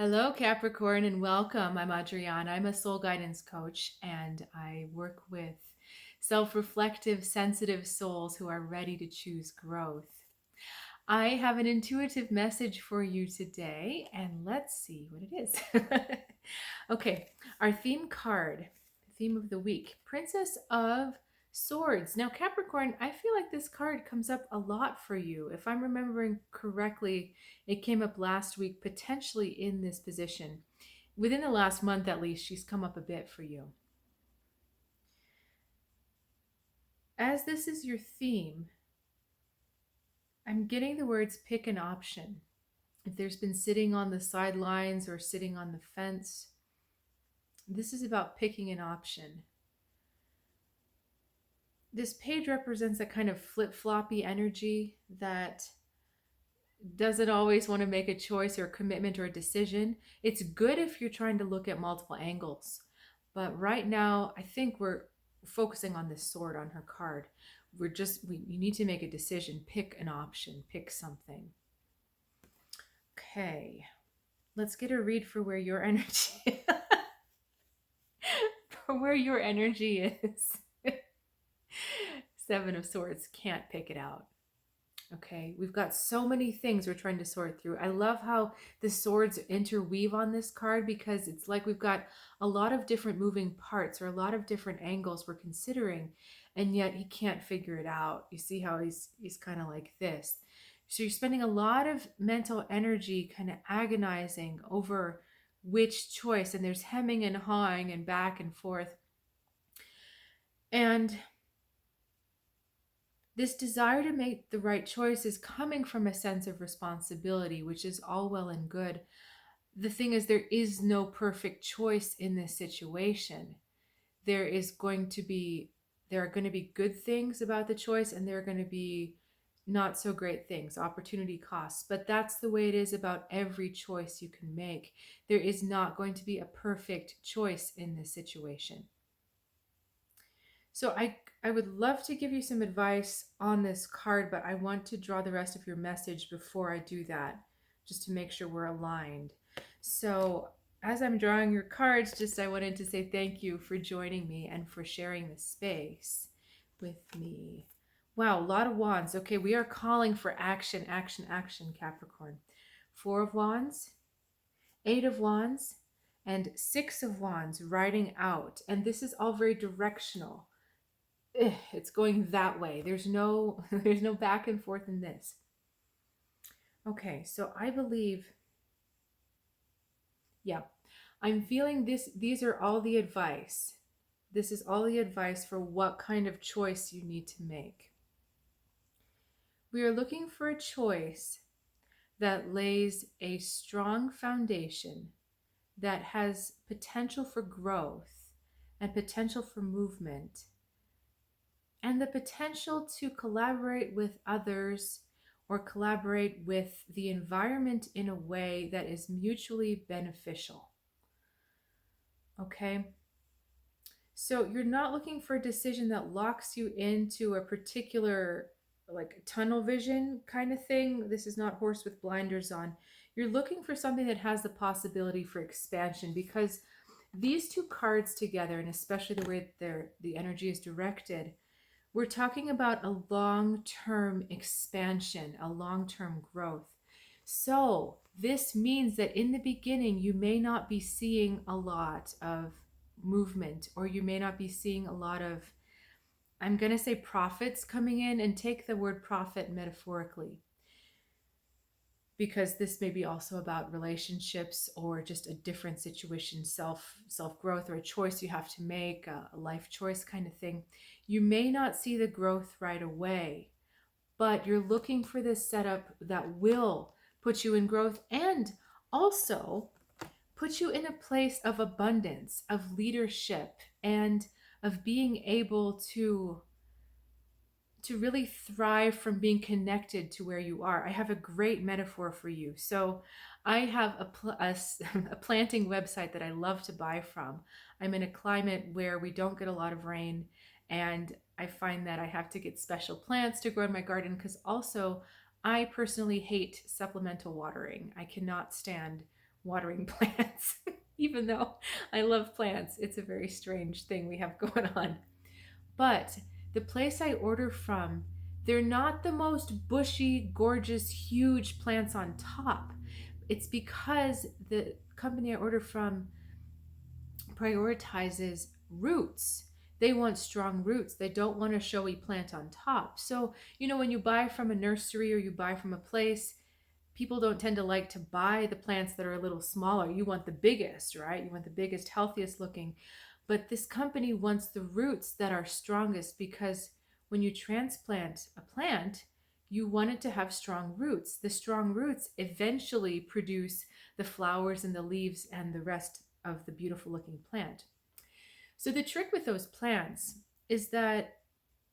Hello, Capricorn, and welcome. I'm Adriana. I'm a soul guidance coach, and I work with self reflective, sensitive souls who are ready to choose growth. I have an intuitive message for you today, and let's see what it is. Okay, our theme card, theme of the week, Princess of Swords. Now, Capricorn, I feel like this card comes up a lot for you. If I'm remembering correctly, it came up last week, potentially in this position. Within the last month, at least, she's come up a bit for you. As this is your theme, I'm getting the words pick an option. If there's been sitting on the sidelines or sitting on the fence, this is about picking an option. This page represents a kind of flip-floppy energy that doesn't always want to make a choice or a commitment or a decision. It's good if you're trying to look at multiple angles. But right now, I think we're focusing on this sword on her card. You need to make a decision, pick an option, pick something. Okay, let's get a read for where your energy for where your energy is. Seven of Swords, can't pick it out. Okay, we've got so many things we're trying to sort through. I love how the swords interweave on this card because it's like we've got a lot of different moving parts or a lot of different angles we're considering, and yet he can't figure it out. You see how he's kind of like this. So you're spending a lot of mental energy kind of agonizing over which choice, and there's hemming and hawing and back and forth. And this desire to make the right choice is coming from a sense of responsibility, which is all well and good. The thing is, there is no perfect choice in this situation. There are going to be good things about the choice, and there are going to be not so great things, opportunity costs. But that's the way it is about every choice you can make. There is not going to be a perfect choice in this situation. So I would love to give you some advice on this card, but I want to draw the rest of your message before I do that, just to make sure we're aligned. So as I'm drawing your cards, I wanted to say thank you for joining me and for sharing this space with me. Wow, a lot of wands. Okay, we are calling for action, action, action, Capricorn. 4 of Wands, 8 of Wands, and 6 of Wands riding out. And this is all very directional. It's going that way. There's no back and forth in this. Okay, so I believe, yeah, I'm feeling this. These are all the advice. This is all the advice for what kind of choice you need to make. We are looking for a choice that lays a strong foundation, that has potential for growth and potential for movement, and the potential to collaborate with others or collaborate with the environment in a way that is mutually beneficial. Okay? So you're not looking for a decision that locks you into a particular like tunnel vision kind of thing. This is not horse with blinders on. You're looking for something that has the possibility for expansion, because these two cards together, and especially the way the energy is directed, we're talking about a long-term expansion, a long-term growth. So this means that in the beginning, you may not be seeing a lot of movement, or you may not be seeing a lot of, I'm going to say, profits coming in, and take the word profit metaphorically, because this may be also about relationships or just a different situation, self growth, or a choice you have to make, a life choice kind of thing. You may not see the growth right away, but you're looking for this setup that will put you in growth and also put you in a place of abundance, of leadership, and of being able to really thrive from being connected to where you are. I have a great metaphor for you. So I have a planting website that I love to buy from. I'm in a climate where we don't get a lot of rain, and I find that I have to get special plants to grow in my garden, because also I personally hate supplemental watering. I cannot stand watering plants. Even though I love plants, it's a very strange thing we have going on. But the place I order from, they're not the most bushy, gorgeous, huge plants on top. It's because the company I order from prioritizes roots. They want strong roots. They don't want a showy plant on top. So, when you buy from a nursery or you buy from a place, people don't tend to like to buy the plants that are a little smaller. You want the biggest, right? You want the biggest, healthiest looking. But this company wants the roots that are strongest, because when you transplant a plant, you want it to have strong roots. The strong roots eventually produce the flowers and the leaves and the rest of the beautiful looking plant. So the trick with those plants is that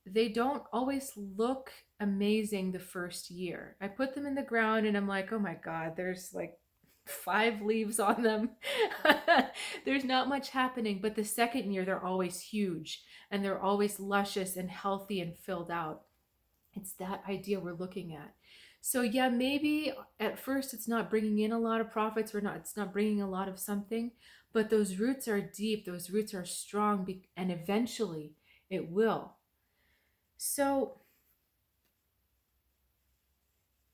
they don't always look amazing the first year. I put them in the ground and I'm like, oh my God, there's like 5 leaves on them. There's not much happening. But the second year, they're always huge and they're always luscious and healthy and filled out. It's that idea we're looking at. So yeah, maybe at first it's not bringing in a lot of profits, or not, it's not bringing a lot of something, but those roots are deep, those roots are strong, and eventually it will. So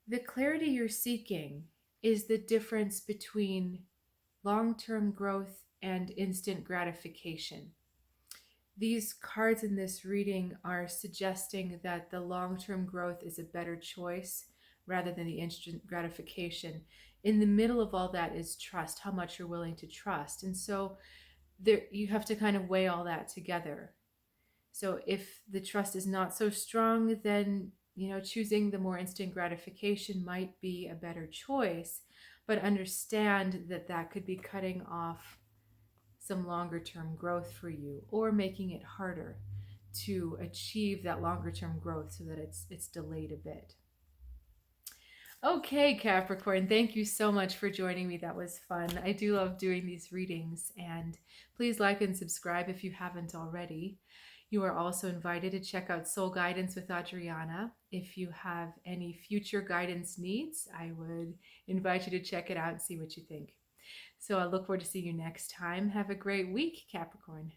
the clarity you're seeking is the difference between long-term growth and instant gratification. These cards in this reading are suggesting that the long-term growth is a better choice rather than the instant gratification. In the middle of all that is trust, how much you're willing to trust. And so you have to kind of weigh all that together. So if the trust is not so strong, then choosing the more instant gratification might be a better choice, but understand that that could be cutting off some longer term growth for you, or making it harder to achieve that longer term growth so that it's delayed a bit. Okay, Capricorn, thank you so much for joining me. That was fun. I do love doing these readings, and please like and subscribe if you haven't already. You are also invited to check out Soul Guidance with Adriana. If you have any future guidance needs, I would invite you to check it out and see what you think. So I look forward to seeing you next time. Have a great week, Capricorn.